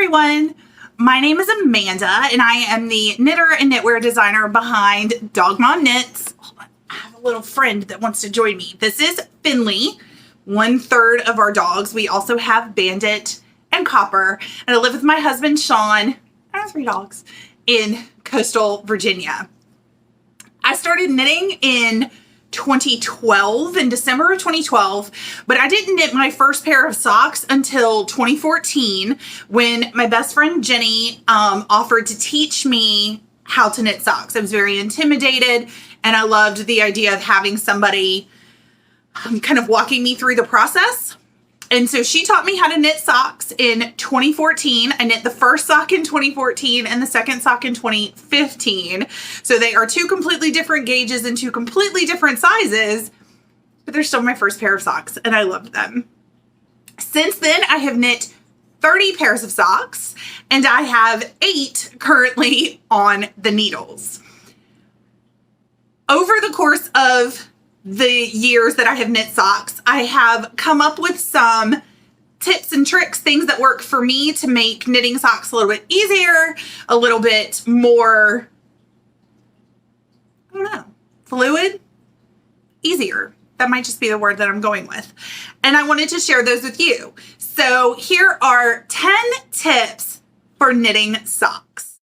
everyone. My name is Amanda and I am the knitter and knitwear designer behind Dog Mom Knits. I have a little friend that wants to join me. This is Finley, 1/3 of our dogs. We also have Bandit and Copper, and I live with my husband Sean. I have 3 dogs in coastal Virginia. I started knitting in 2012, in December of 2012, but I didn't knit my first pair of socks until 2014 when my best friend Jenny offered to teach me how to knit socks. I was very intimidated and I loved the idea of having somebody kind of walking me through the process. And so she taught me how to knit socks in 2014. I knit the first sock in 2014 and the second sock in 2015. So they are 2 completely different gauges and 2 completely different sizes, but they're still my first pair of socks and I loved them. Since then, I have knit 30 pairs of socks and I have 8 currently on the needles. Over the course of the years that I have knit socks, I have come up with some tips and tricks, things that work for me to make knitting socks a little bit easier, a little bit more, I don't know, fluid, easier. That might just be the word that I'm going with. And I wanted to share those with you. So here are 10 tips for knitting socks.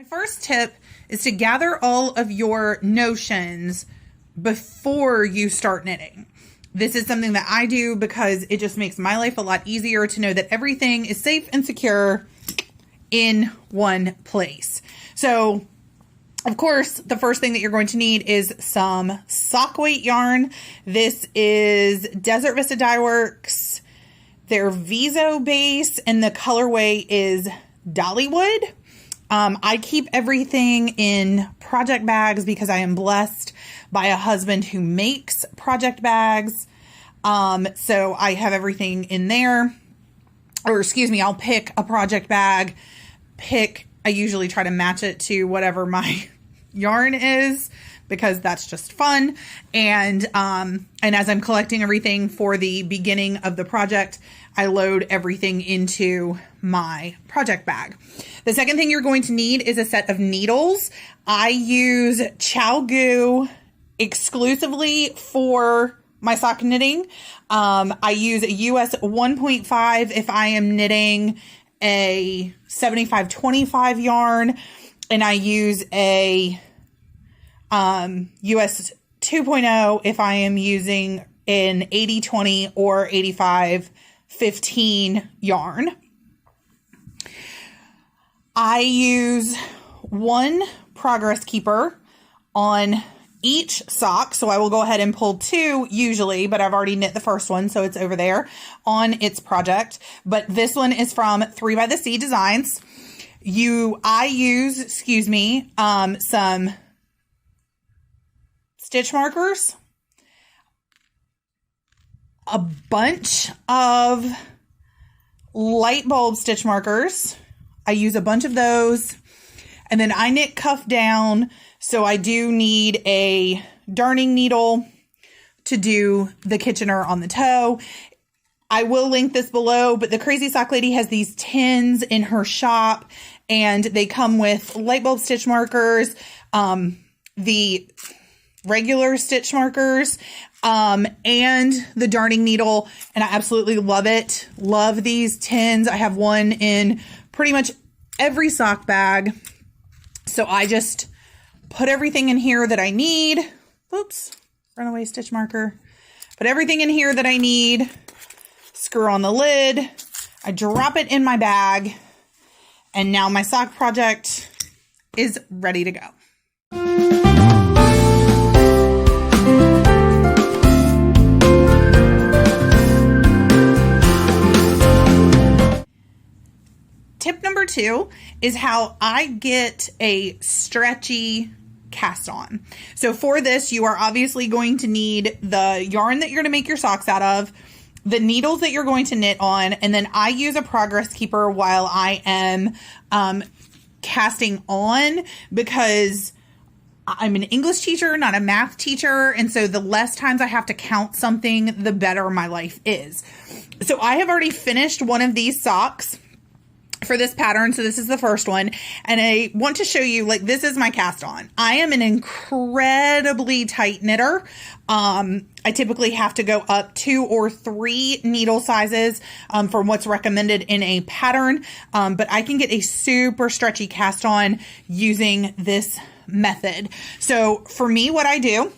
First tip is to gather all of your notions before you start knitting. This is something that I do because it just makes my life a lot easier to know that everything is safe and secure in one place. So, of course, the first thing that you're going to need is some sock weight yarn. This is Desert Vista Dye Works, their Viso base, and the colorway is Dollywood. I keep everything in project bags because I am blessed by a husband who makes project bags. So I have everything in there, or excuse me, I'll pick a project bag, I usually try to match it to whatever my yarn is because that's just fun. And as I'm collecting everything for the beginning of the project, I load everything into my project bag. The second thing you're going to need is a set of needles. I use ChowGoo exclusively for my sock knitting. I use a US 1.5 if I am knitting a 75-25 yarn, and I use a US 2.0 if I am using an 80-20 or 85-15 yarn. I use 1 progress keeper on each sock. So I will go ahead and pull 2 usually, but I've already knit the first one, so it's over there on its project. But this one is from 3 by the Sea Designs. I use, some stitch markers, a bunch of light bulb stitch markers. I use a bunch of those, and then I knit cuff down, so I do need a darning needle to do the Kitchener on the toe. I will link this below, but the Crazy Sock Lady has these tins in her shop, and they come with light bulb stitch markers, the regular stitch markers, and the darning needle, and I absolutely love it. Love these tins. I have one in pretty much every sock bag. So I just put everything in here that I need. Oops, runaway stitch marker. Put everything in here that I need. Screw on the lid. I drop it in my bag. And now my sock project is ready to go. Tip number 2 is how I get a stretchy cast on. So for this, you are obviously going to need the yarn that you're going to make your socks out of, the needles that you're going to knit on, and then I use a progress keeper while I am casting on, because I'm an English teacher, not a math teacher. And so the less times I have to count something, the better my life is. So I have already finished one of these socks for this pattern. So this is the first one. And I want to show you, like, this is my cast on. I am an incredibly tight knitter. I typically have to go up 2 or 3 needle sizes from what's recommended in a pattern. But I can get a super stretchy cast on using this method. So for me, what I do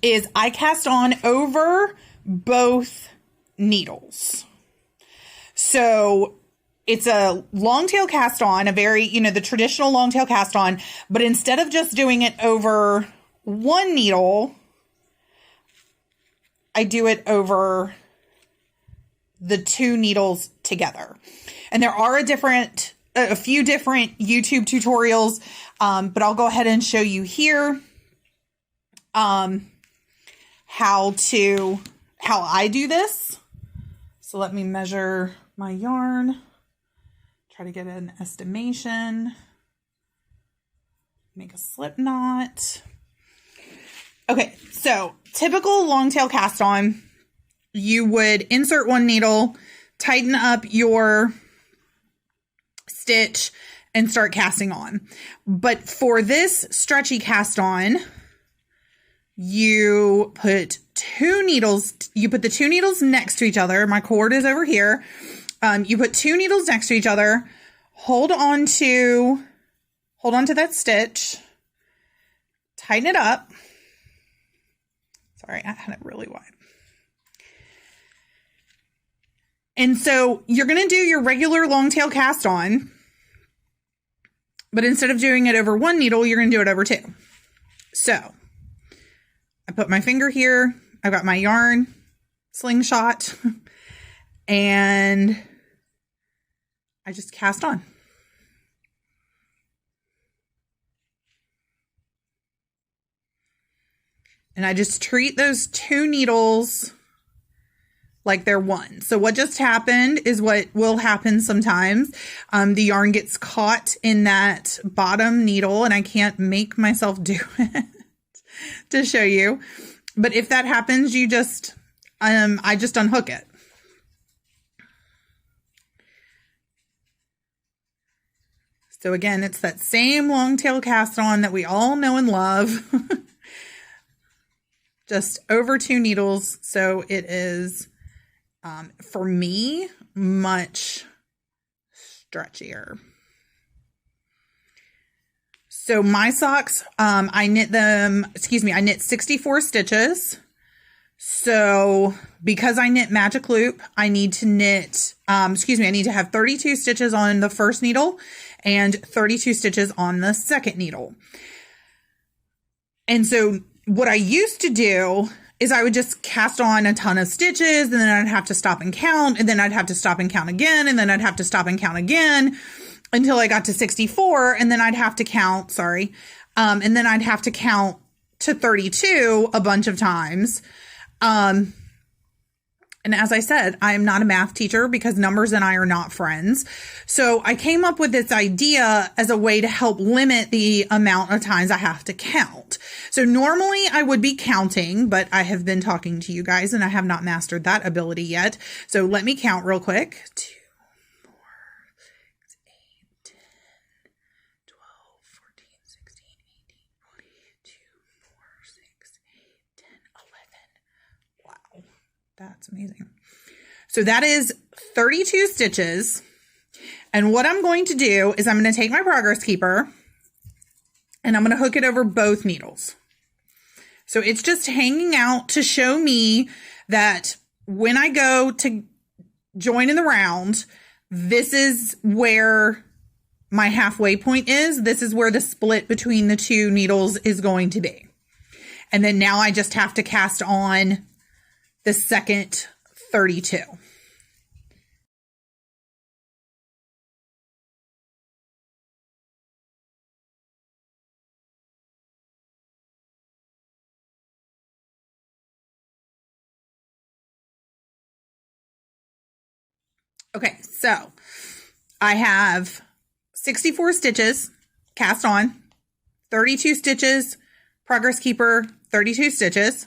is I cast on over both needles. So it's a long tail cast on, a very, the traditional long tail cast on, but instead of just doing it over one needle, I do it over the 2 needles together. And there are a few different YouTube tutorials, but I'll go ahead and show you here how I do this. So let me measure my yarn. Try to get an estimation, make a slip knot. Okay, so typical long tail cast on, you would insert one needle, tighten up your stitch, and start casting on. But for this stretchy cast on, you put 2 needles, you put the 2 needles next to each other. My cord is over here. You put 2 needles next to each other, hold on to that stitch, tighten it up. Sorry, I had it really wide. And so you're going to do your regular long tail cast on, but instead of doing it over 1 needle, you're going to do it over 2. So I put my finger here. I've got my yarn slingshot and I just cast on. And I just treat those 2 needles like they're one. So what just happened is what will happen sometimes. The yarn gets caught in that bottom needle and I can't make myself do it to show you. But if that happens, you just, I just unhook it. So again, it's that same long tail cast on that we all know and love. Just over 2 needles. So it is, for me, much stretchier. So my socks, I knit 64 stitches. So because I knit magic loop, I need to knit, I need to have 32 stitches on the first needle and 32 stitches on the second needle. And so what I used to do is I would just cast on a ton of stitches and then I'd have to stop and count and then I'd have to stop and count again and then I'd have to stop and count again until I got to 64 and then I'd have to count, and then I'd have to count to 32 a bunch of times. And as I said, I am not a math teacher because numbers and I are not friends. So I came up with this idea as a way to help limit the amount of times I have to count. So normally I would be counting, but I have been talking to you guys and I have not mastered that ability yet. So let me count real quick. 2, 4, 6, 8, 10, 12, 14, 16, 18, 22, 4, 6, 8, 10, 11. Wow. That's amazing. So that is 32 stitches. And what I'm going to do is I'm going to take my progress keeper and I'm going to hook it over both needles. So it's just hanging out to show me that when I go to join in the round, this is where my halfway point is. This is where the split between the 2 needles is going to be. And then now I just have to cast on the second 32. Okay, so I have 64 stitches cast on. 32 stitches, progress keeper, 32 stitches.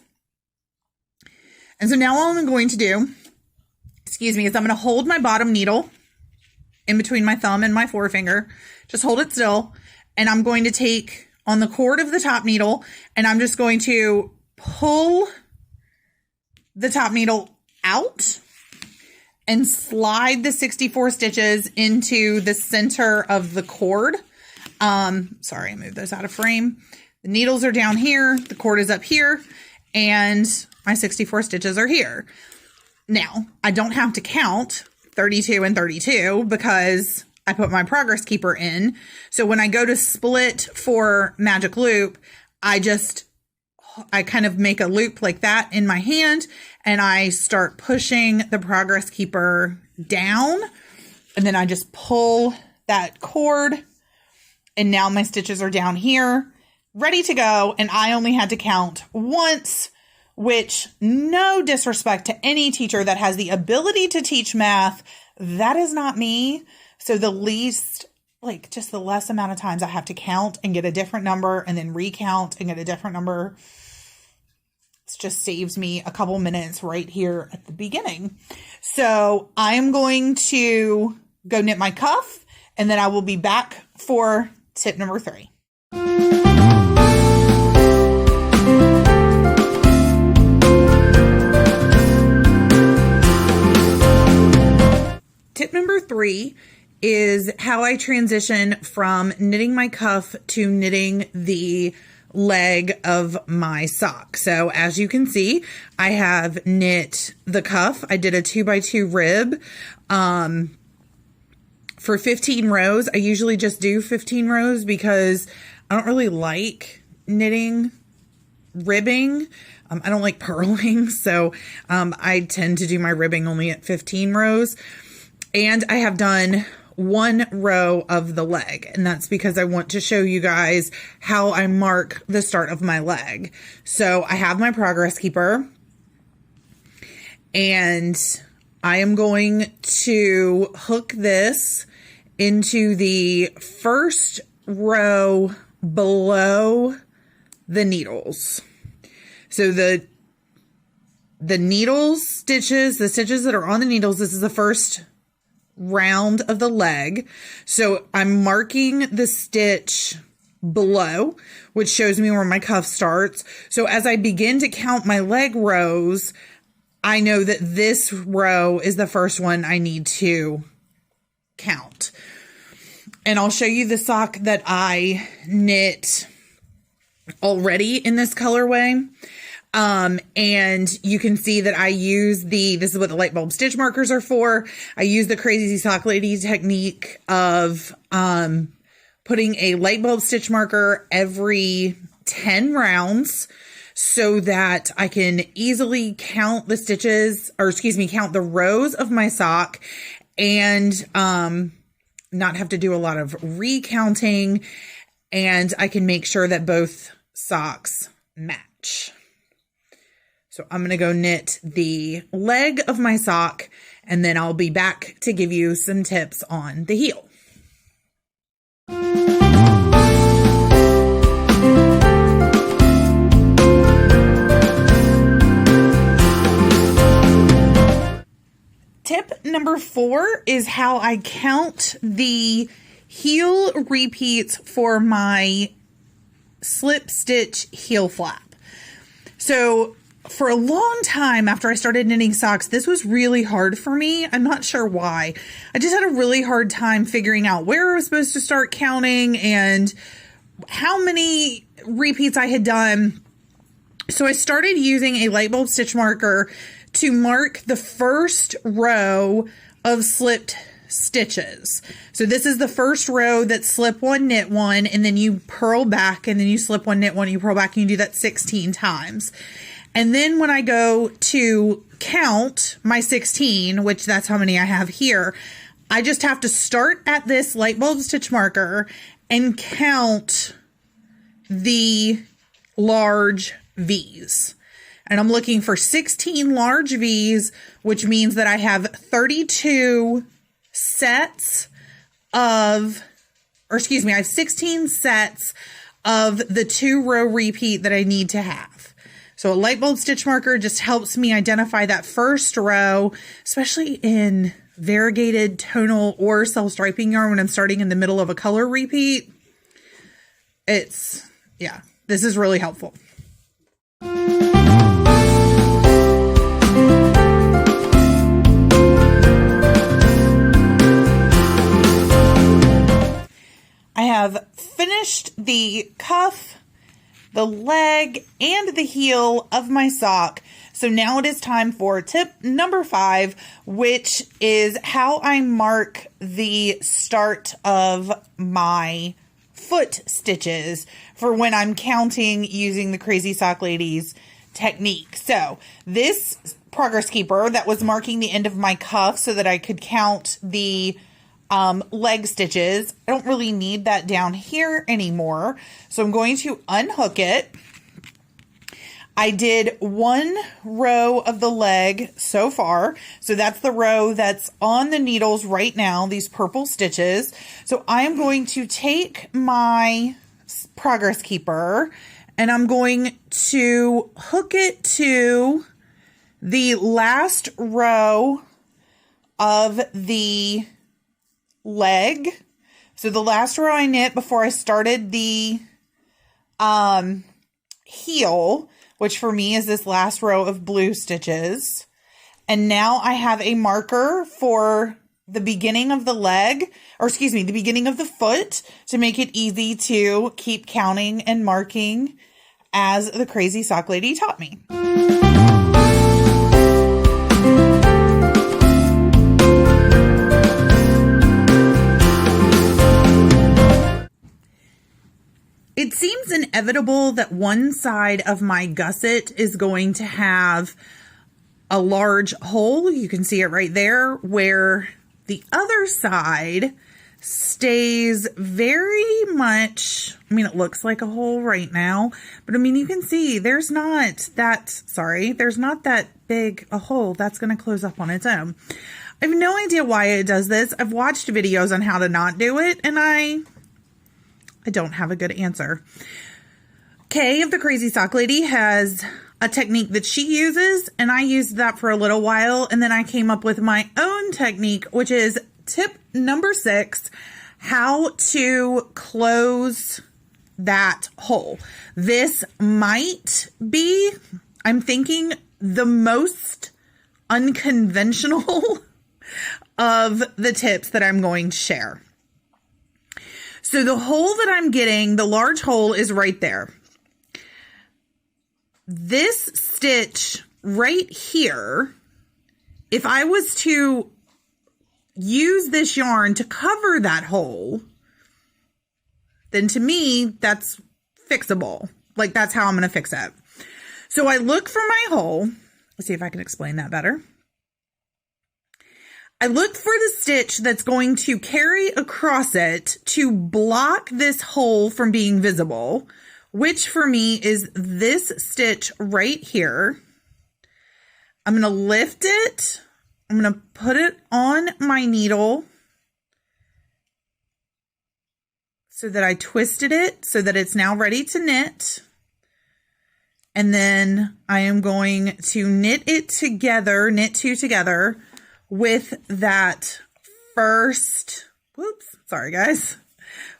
And so now all I'm going to do, is I'm going to hold my bottom needle in between my thumb and my forefinger. Just hold it still. And I'm going to take on the cord of the top needle, and I'm just going to pull the top needle out and slide the 64 stitches into the center of the cord. Sorry, I moved those out of frame. The needles are down here, the cord is up here, and my 64 stitches are here. Now, I don't have to count 32 and 32 because I put my progress keeper in. So when I go to split for magic loop, I kind of make a loop like that in my hand, and I start pushing the progress keeper down, and then I just pull that cord, and now my stitches are down here ready to go. And I only had to count once, which, no disrespect to any teacher that has the ability to teach math, that is not me. So the least, just the less amount of times I have to count and get a different number and then recount and get a different number, it just saves me a couple minutes right here at the beginning. So I am going to go knit my cuff, and then I will be back for tip number 3. Tip number 3 is how I transition from knitting my cuff to knitting the leg of my sock. So as you can see, I have knit the cuff. I did a 2x2 rib for 15 rows. I usually just do 15 rows because I don't really like knitting ribbing. I don't like purling, so I tend to do my ribbing only at 15 rows. And I have done 1 row of the leg, and that's because I want to show you guys how I mark the start of my leg. So I have my progress keeper, and I am going to hook this into the first row below the needles. So the needles stitches, the stitches that are on the needles, this is the first round of the leg. So I'm marking the stitch below, which shows me where my cuff starts. So as I begin to count my leg rows, I know that this row is the first one I need to count. And I'll show you the sock that I knit already in this colorway. And you can see that I use this is what the light bulb stitch markers are for. I use the Crazy Sock Lady technique of, putting a light bulb stitch marker every 10 rounds so that I can easily count the stitches, count the rows of my sock, and, not have to do a lot of recounting, and I can make sure that both socks match. So I'm going to go knit the leg of my sock, and then I'll be back to give you some tips on the heel. Tip number 4 is how I count the heel repeats for my slip stitch heel flap. So for a long time after I started knitting socks, this was really hard for me. I'm not sure why. I just had a really hard time figuring out where I was supposed to start counting and how many repeats I had done. So I started using a light bulb stitch marker to mark the first row of slipped stitches. So this is the first row that slip 1, knit 1, and then you purl back, and then you slip 1, knit 1, you purl back, and you do that 16 times. And then when I go to count my 16, which that's how many I have here, I just have to start at this light bulb stitch marker and count the large V's. And I'm looking for 16 large V's, which means that I have 32 sets of, I have 16 sets of the 2-row repeat that I need to have. So a light bulb stitch marker just helps me identify that first row, especially in variegated, tonal, or self-striping yarn when I'm starting in the middle of a color repeat. This is really helpful. I have finished the cuff, the leg, and the heel of my sock. So now it is time for tip number 5, which is how I mark the start of my foot stitches for when I'm counting using the Crazy Sock Ladies technique. So this progress keeper that was marking the end of my cuff so that I could count the leg stitches, I don't really need that down here anymore. So I'm going to unhook it. I did 1 row of the leg so far. So that's the row that's on the needles right now, these purple stitches. So I am going to take my progress keeper and I'm going to hook it to the last row of the leg. So the last row I knit before I started the heel, which for me is this last row of blue stitches. And now I have a marker for the beginning of the leg, or excuse me, the beginning of the foot, to make it easy to keep counting and marking as the Crazy Sock Lady taught me. It seems inevitable that one side of my gusset is going to have a large hole. You can see it right there, where the other side stays very much, I mean, it looks like a hole right now, but I mean, you can see there's not that big a hole that's going to close up on its own. I have no idea why it does this. I've watched videos on how to not do it, and I don't have a good answer. Kay of the Crazy Sock Lady has a technique that she uses, and I used that for a little while, and then I came up with my own technique, which is tip number 6, how to close that hole. This might be, I'm thinking, the most unconventional of the tips that I'm going to share. So the hole that I'm getting, the large hole, is right there. This stitch right here, if I was to use this yarn to cover that hole, then to me, that's fixable. Like, that's how I'm going to fix it. So I look for my hole. Let's see if I can explain that better. I look for the stitch that's going to carry across it to block this hole from being visible, which for me is this stitch right here. I'm going to lift it. I'm going to put it on my needle so that I twisted it so that it's now ready to knit. And then I am going to knit it together, knit 2 together with that first,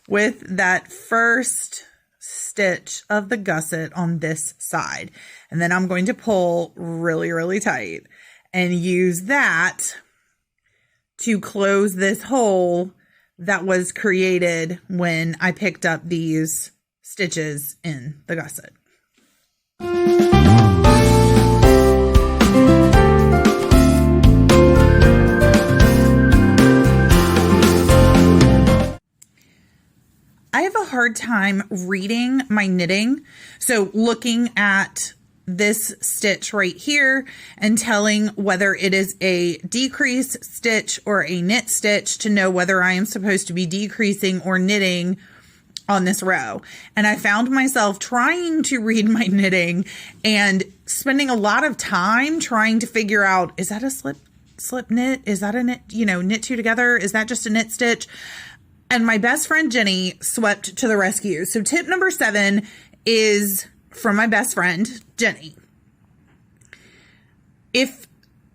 with that first stitch of the gusset on this side. And then I'm going to pull really, really tight and use that to close this hole that was created when I picked up these stitches in the gusset. I have a hard time reading my knitting. So looking at this stitch right here and telling whether it is a decrease stitch or a knit stitch to know whether I am supposed to be decreasing or knitting on this row. And I found myself trying to read my knitting and spending a lot of time trying to figure out, is that a slip knit? Is that a knit, knit 2 together? Is that just a knit stitch? And my best friend Jenny swept to the rescue. So tip number 7 is from my best friend Jenny. If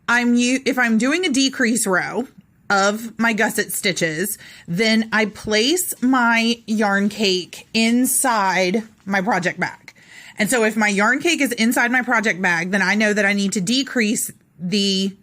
I'm doing a decrease row of my gusset stitches, then I place my yarn cake inside my project bag. And so if my yarn cake is inside my project bag, then I know that I need to decrease the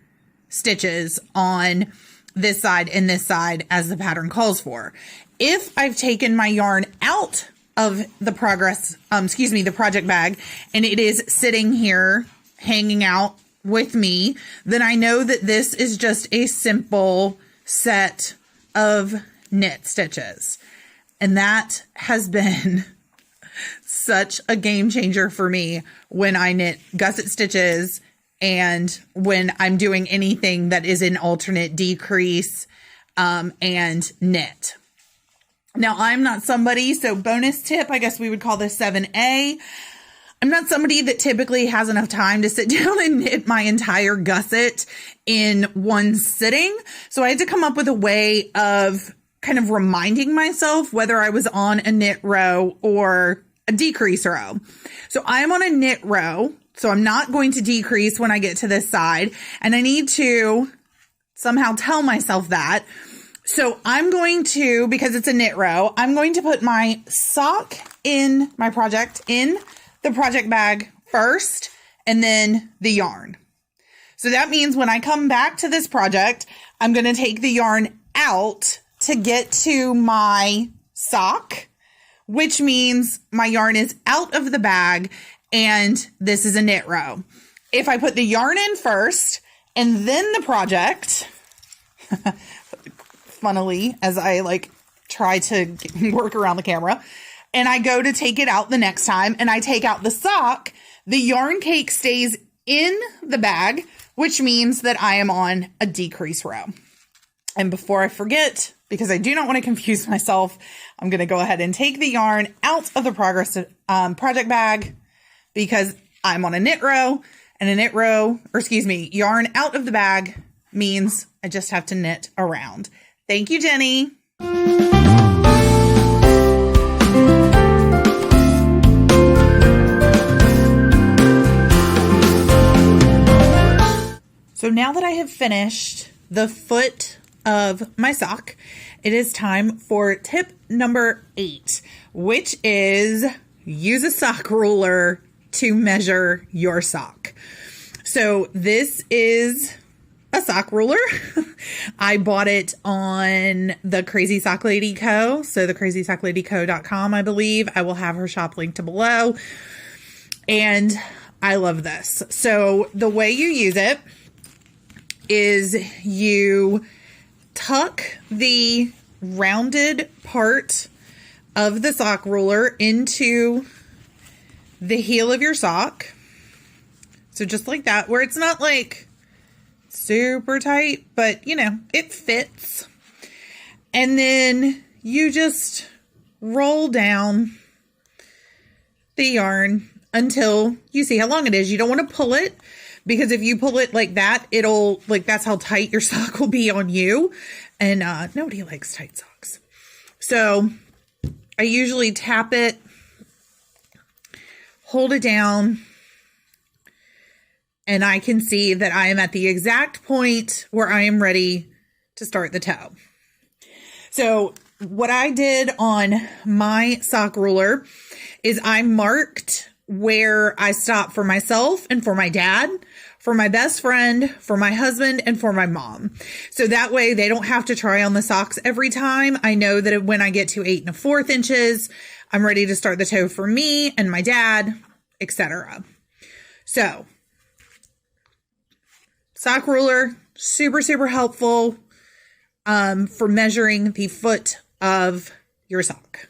stitches on this side and this side as the pattern calls for. If I've taken my yarn out of the the project bag, and it is sitting here hanging out with me, then I know that this is just a simple set of knit stitches. And that has been such a game changer for me when I knit gusset stitches and when I'm doing anything that is an alternate decrease and knit. Now, I'm not somebody, so bonus tip, I guess we would call this 7A. I'm not somebody that typically has enough time to sit down and knit my entire gusset in one sitting. So I had to come up with a way of kind of reminding myself whether I was on a knit row or a decrease row. So I'm on a knit row, so I'm not going to decrease when I get to this side, and I need to somehow tell myself that. So I'm going to, because it's a knit row, I'm going to put my sock in the project bag first, and then the yarn. So that means when I come back to this project, I'm going to take the yarn out to get to my sock, which means my yarn is out of the bag and this is a knit row. If I put the yarn in first and then the project, funnily, as I try to work around the camera, and I go to take it out the next time and I take out the sock, the yarn cake stays in the bag, which means that I am on a decrease row. And before I forget, because I do not want to confuse myself, I'm going to go ahead and take the yarn out of the project bag because I'm on a knit row, and yarn out of the bag means I just have to knit around. Thank you, Jenny. So now that I have finished the foot of my sock, it is time for tip number 8, which is use a sock ruler to measure your sock. So this is a sock ruler. I bought it on the Crazy Sock Lady Co. So the crazysockladyco.com, I believe. I will have her shop linked below. And I love this. So the way you use it is you tuck the rounded part of the sock ruler into the heel of your sock. So just like that, where it's not like super tight, but it fits. And then you just roll down the yarn until you see how long it is. You don't want to pull it, because if you pull it like that, that's how tight your sock will be on you. And nobody likes tight socks. So I usually tap it, hold it down, and I can see that I am at the exact point where I am ready to start the toe. So what I did on my sock ruler is I marked where I stopped for myself and for my dad, for my best friend, for my husband, and for my mom. So that way they don't have to try on the socks every time. I know that when I get to 8 1/4 inches, I'm ready to start the toe for me and my dad, etc. So sock ruler, super, super helpful for measuring the foot of your sock.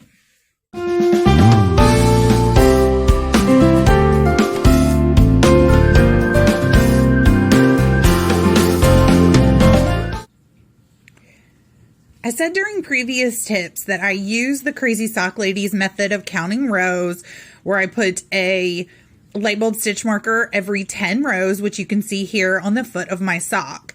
I said during previous tips that I use the Crazy Sock Ladies method of counting rows, where I put a labeled stitch marker every 10 rows, which you can see here on the foot of my sock.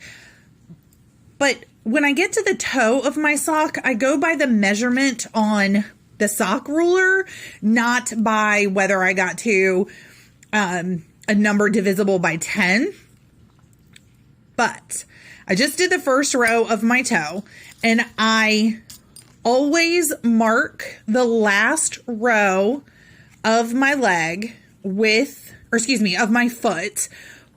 But when I get to the toe of my sock, I go by the measurement on the sock ruler, not by whether I got to a number divisible by 10. But I just did the first row of my toe, and I always mark the last row of my leg of my foot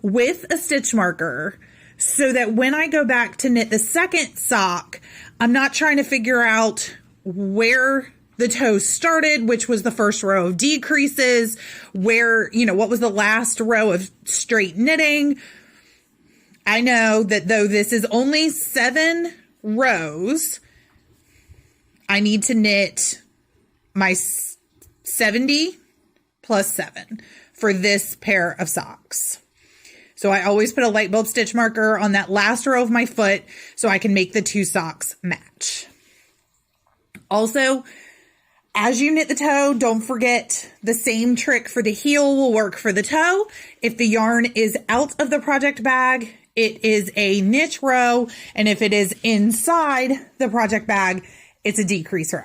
with a stitch marker, so that when I go back to knit the second sock, I'm not trying to figure out where the toe started, which was the first row of decreases, what was the last row of straight knitting. I know that though this is only 7 rows, I need to knit my 70 plus 7 for this pair of socks. So I always put a light bulb stitch marker on that last row of my foot so I can make the 2 socks match. Also, as you knit the toe, don't forget the same trick for the heel will work for the toe. If the yarn is out of the project bag, it is a niche row, and if it is inside the project bag, it's a decrease row.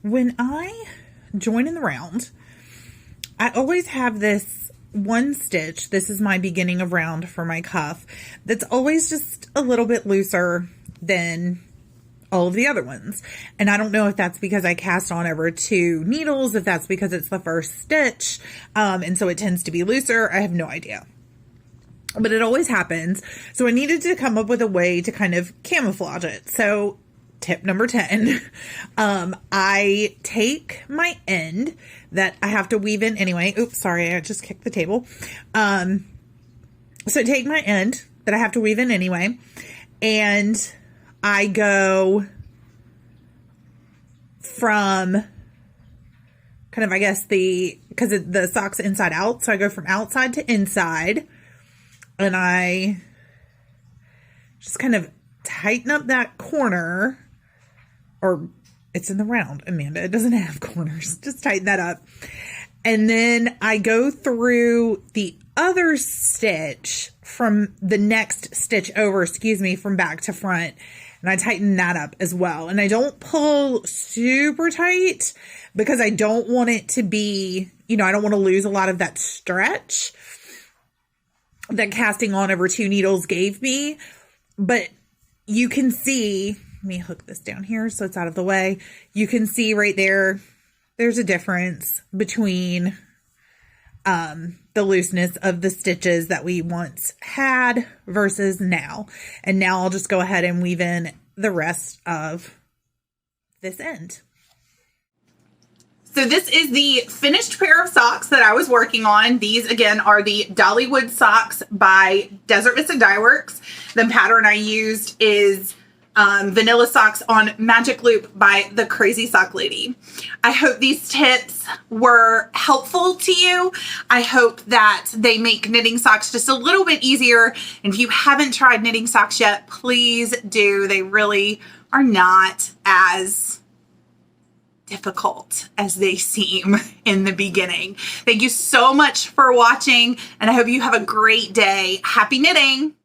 When I join in the round, I always have this one stitch. This is my beginning of round for my cuff. That's always just a little bit looser than all of the other ones. And I don't know if that's because I cast on over 2 needles, if that's because it's the first stitch, and so it tends to be looser. I have no idea. But it always happens. So I needed to come up with a way to kind of camouflage it. So tip number 10, I take my end that I have to weave in anyway. Oops, sorry, I just kicked the table. So I take my end that I have to weave in anyway, and I go from kind of, I guess, because the sock's inside out, so I go from outside to inside, and I just kind of tighten up that corner, or it's in the round, Amanda. It doesn't have corners. Just tighten that up. And then I go through the other stitch from the next stitch over, from back to front. And I tighten that up as well. And I don't pull super tight because I don't want it to be, I don't want to lose a lot of that stretch that casting on over 2 needles gave me. But you can see, let me hook this down here so it's out of the way. You can see right there, there's a difference between the looseness of the stitches that we once had versus now. And now I'll just go ahead and weave in the rest of this end. So this is the finished pair of socks that I was working on. These, again, are the Dollywood socks by Desert Mist and Dye Works. The pattern I used is Vanilla Socks on Magic Loop by the Crazy Sock Lady. I hope these tips were helpful to you. I hope that they make knitting socks just a little bit easier. And if you haven't tried knitting socks yet, please do. They really are not as difficult as they seem in the beginning. Thank you so much for watching, and I hope you have a great day. Happy knitting!